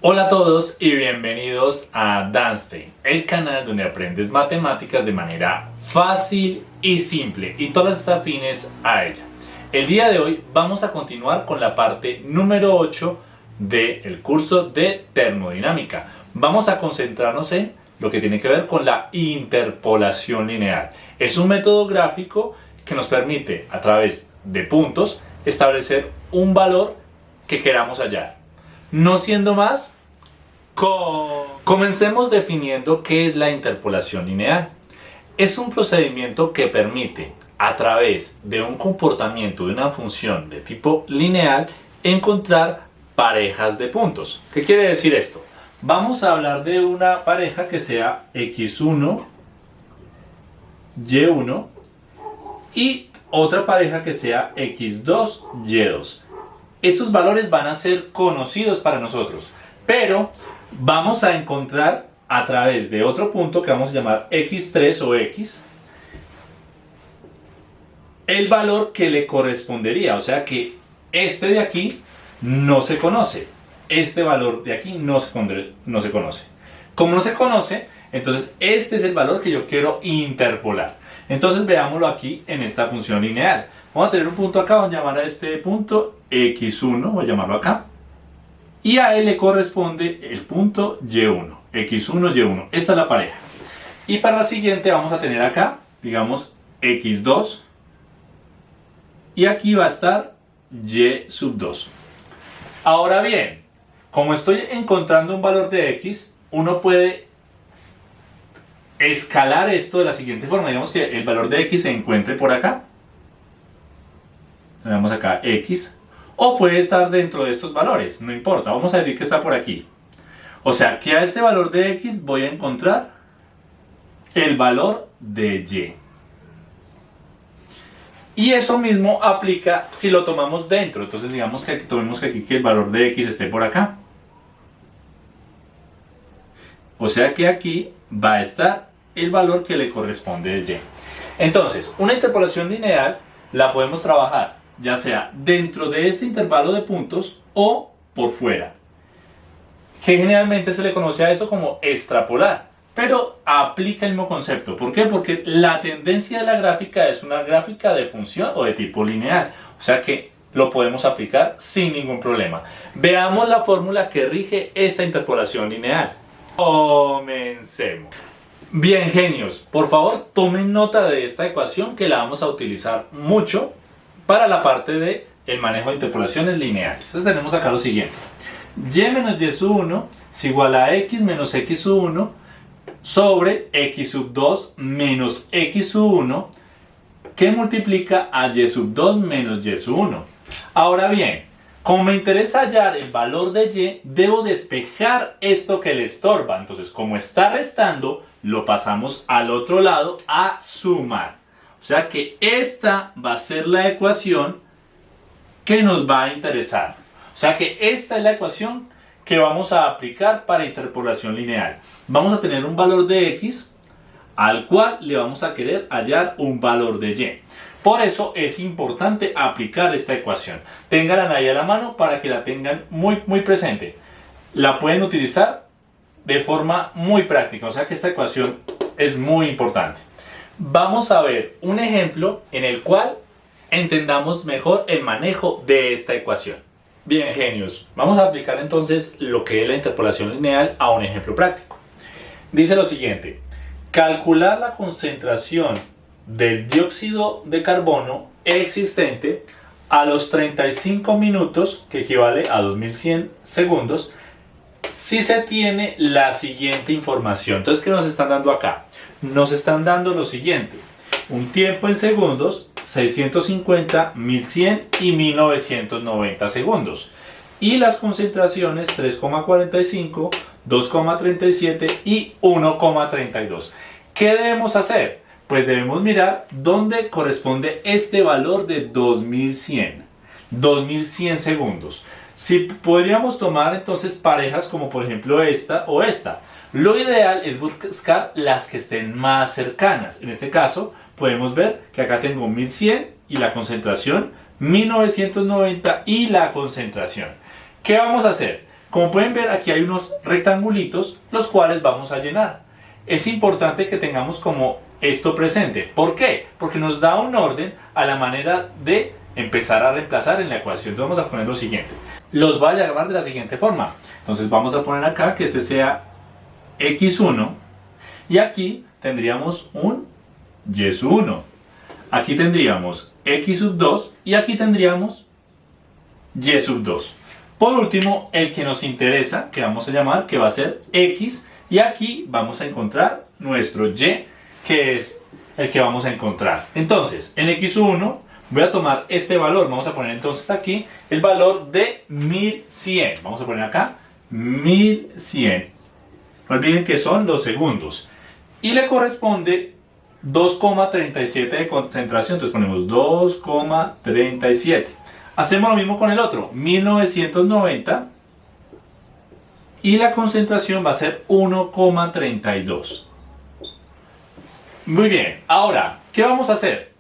Hola a todos y bienvenidos a Danstein, el canal donde aprendes matemáticas de manera fácil y simple y todas afines a ella. El día de hoy vamos a continuar con la parte número 8 del curso de termodinámica. Vamos a concentrarnos en lo que tiene que ver con la interpolación lineal. Es un método gráfico que nos permite a través de puntos establecer un valor que queramos hallar. No siendo más, comencemos definiendo qué es la interpolación lineal. Es un procedimiento que permite, a través de un comportamiento de una función de tipo lineal, encontrar parejas de puntos. ¿Qué quiere decir esto? Vamos a hablar de una pareja que sea x1, y1 y otra pareja que sea x2, y2. Estos valores van a ser conocidos para nosotros, pero vamos a encontrar a través de otro punto que vamos a llamar x3 o x el valor que le correspondería, o sea que este de aquí no se conoce, este valor de aquí no se conoce. Como no se conoce, entonces este es el valor que yo quiero interpolar. Entonces veámoslo aquí en esta función lineal. Vamos a tener un punto acá, vamos a llamar a este punto x1, voy a llamarlo acá. Y a él le corresponde el punto y1, x1, y1. Esta es la pareja. Y para la siguiente vamos a tener acá, digamos, x2. Y aquí va a estar y2. Ahora bien, como estoy encontrando un valor de x, uno puede escalar esto de la siguiente forma. Digamos que el valor de x se encuentre por acá. Tenemos acá x. O puede estar dentro de estos valores, no importa. Vamos a decir que está por aquí. O sea que a este valor de x voy a encontrar el valor de y. Y eso mismo aplica si lo tomamos dentro. Entonces digamos que tomemos que aquí que el valor de x esté por acá. O sea que aquí va a estar el valor que le corresponde de y. Entonces, una interpolación lineal la podemos trabajar ya sea dentro de este intervalo de puntos o por fuera. Que generalmente se le conoce a esto como extrapolar, pero aplica el mismo concepto. ¿Por qué? Porque la tendencia de la gráfica es una gráfica de función o de tipo lineal. O sea que lo podemos aplicar sin ningún problema. Veamos la fórmula que rige esta interpolación lineal. Comencemos. Bien, genios, por favor tomen nota de esta ecuación que la vamos a utilizar mucho para la parte de el manejo de interpolaciones lineales. Entonces tenemos acá lo siguiente. Y menos y sub 1 es igual a x menos x sub 1 sobre x sub 2 menos x sub 1 que multiplica a y sub 2 menos y sub 1. Ahora bien, como me interesa hallar el valor de y, debo despejar esto que le estorba. Entonces, como está restando, lo pasamos al otro lado a sumar. O sea que esta va a ser la ecuación que nos va a interesar. O sea que esta es la ecuación que vamos a aplicar para interpolación lineal. Vamos a tener un valor de x al cual le vamos a querer hallar un valor de y. Por eso es importante aplicar esta ecuación. Ténganla ahí a la mano para que la tengan muy presente. La pueden utilizar de forma muy práctica. O sea que esta ecuación es muy importante. Vamos a ver un ejemplo en el cual entendamos mejor el manejo de esta ecuación. Bien, genios, vamos a aplicar entonces lo que es la interpolación lineal a un ejemplo práctico. Dice lo siguiente: calcular la concentración del dióxido de carbono existente a los 35 minutos, que equivale a 2100 segundos, si se tiene la siguiente información. Entonces, ¿qué nos están dando acá? Nos están dando lo siguiente: un tiempo en segundos, 650, 1100 y 1990 segundos. Y las concentraciones 3,45, 2,37 y 1,32. ¿Qué debemos hacer? Pues debemos mirar dónde corresponde este valor de 2100 segundos. Si podríamos tomar entonces parejas como por ejemplo esta o esta. Lo ideal es buscar las que estén más cercanas. En este caso podemos ver que acá tengo 1100 y la concentración 1990 y la concentración. ¿Qué vamos a hacer? Como pueden ver, aquí hay unos rectangulitos los cuales vamos a llenar. Es importante que tengamos como esto presente. ¿Por qué? Porque nos da un orden a la manera de empezar a reemplazar en la ecuación. Entonces vamos a poner lo siguiente. Los voy a llamar de la siguiente forma. Entonces vamos a poner acá que este sea x1 y aquí tendríamos un y sub 1. Aquí tendríamos x sub 2 y aquí tendríamos y sub 2. Por último, el que nos interesa, que vamos a llamar, que va a ser x, y aquí vamos a encontrar nuestro y, que es el que vamos a encontrar. Entonces, en x1 voy a tomar este valor, vamos a poner entonces aquí el valor de 1100. Vamos a poner acá 1100. No olviden que son los segundos. Y le corresponde 2,37 de concentración, entonces ponemos 2,37. Hacemos lo mismo con el otro, 1990, y la concentración va a ser 1,32. Muy bien, ahora, ¿qué vamos a hacer?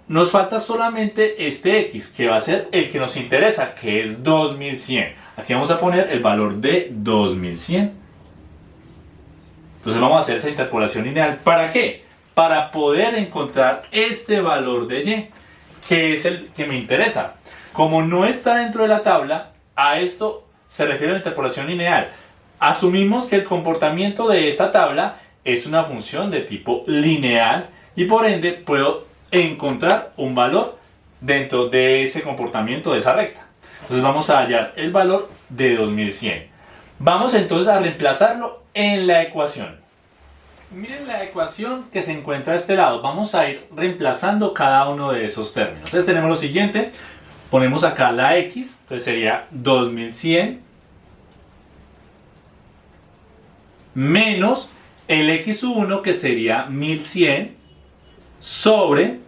Nos falta solamente este x, que va a ser el que nos interesa, que es 2100. Aquí vamos a poner el valor de 2100. Entonces vamos a hacer esa interpolación lineal. ¿Para qué? Para poder encontrar este valor de y, que es el que me interesa. Como no está dentro de la tabla, a esto se refiere a la interpolación lineal. Asumimos que el comportamiento de esta tabla es una función de tipo lineal y por ende puedo encontrar un valor dentro de ese comportamiento de esa recta. Entonces vamos a hallar el valor de 2100. Vamos entonces a reemplazarlo en la ecuación. Miren la ecuación que se encuentra a este lado. Vamos a ir reemplazando cada uno de esos términos. Entonces tenemos lo siguiente. Ponemos acá la x, entonces sería 2100 menos el x1 que sería 1100 sobre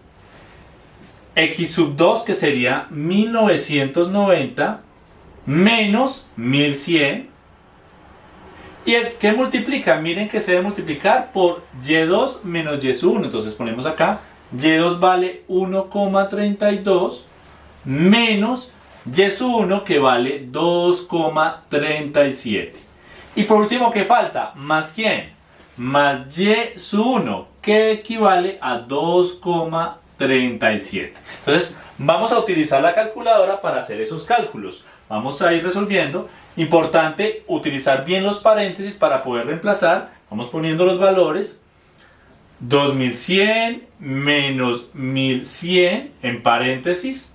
x sub 2 que sería 1990 menos 1100. ¿Y qué multiplica? Miren que se debe multiplicar por y2 menos y sub 1. Entonces ponemos acá y2 vale 1,32 menos y sub 1 que vale 2,37. Y por último, ¿qué falta? ¿Más quién? Más y sub 1 que equivale a 2,37. Entonces vamos a utilizar la calculadora para hacer esos cálculos. Vamos a ir resolviendo. Importante utilizar bien los paréntesis para poder reemplazar. Vamos poniendo los valores. 2100 menos 1100 en paréntesis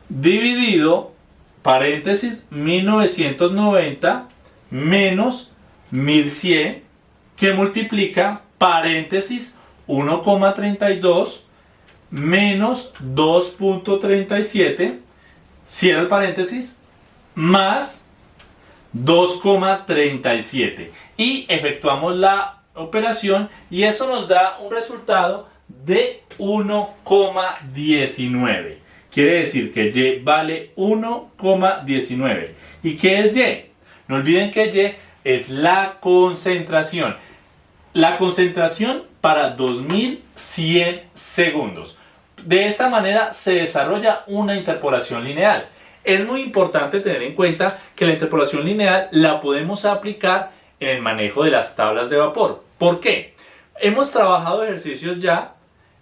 dividido paréntesis 1990 menos 1100 que multiplica paréntesis 1,32 menos 2,37 cierra el paréntesis más 2,37 y efectuamos la operación y eso nos da un resultado de 1,19. Quiere decir que y vale 1,19. ¿Y qué es y? No olviden que y es la concentración. La concentración para 2100 segundos. De esta manera se desarrolla una interpolación lineal. Es muy importante tener en cuenta que la interpolación lineal la podemos aplicar en el manejo de las tablas de vapor. ¿Por qué? Hemos trabajado ejercicios ya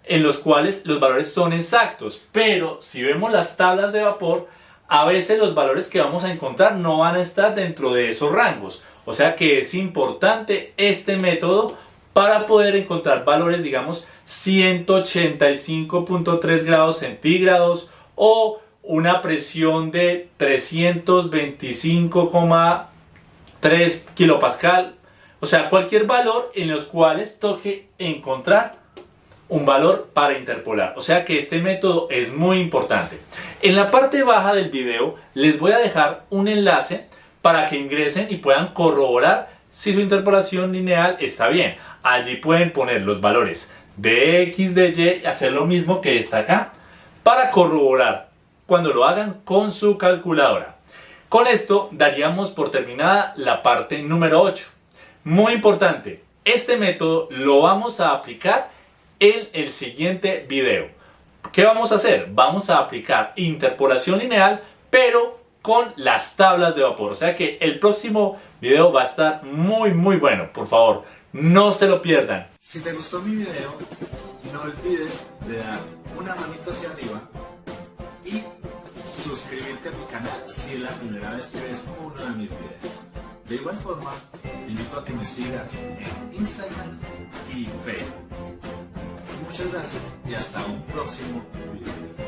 en los cuales los valores son exactos, pero si vemos las tablas de vapor, a veces los valores que vamos a encontrar no van a estar dentro de esos rangos. O sea que es importante este método para poder encontrar valores, digamos, 185,3 grados centígrados o una presión de 325,3 kilopascal. O sea, cualquier valor en los cuales toque encontrar un valor para interpolar. O sea que este método es muy importante. En la parte baja del video les voy a dejar un enlace para que ingresen y puedan corroborar si su interpolación lineal está bien. Allí pueden poner los valores de x, de y y hacer lo mismo que está acá para corroborar cuando lo hagan con su calculadora. Con esto daríamos por terminada la parte número 8. Muy importante, este método lo vamos a aplicar en el siguiente video. ¿Qué vamos a hacer? Vamos a aplicar interpolación lineal, pero con las tablas de vapor. O sea que el próximo video va a estar muy bueno. Por favor, no se lo pierdan. Si te gustó mi video, no olvides de dar una manito hacia arriba y suscribirte a mi canal si es la primera vez que ves uno de mis videos. De igual forma, te invito a que me sigas en Instagram y Facebook. Muchas gracias y hasta un próximo video.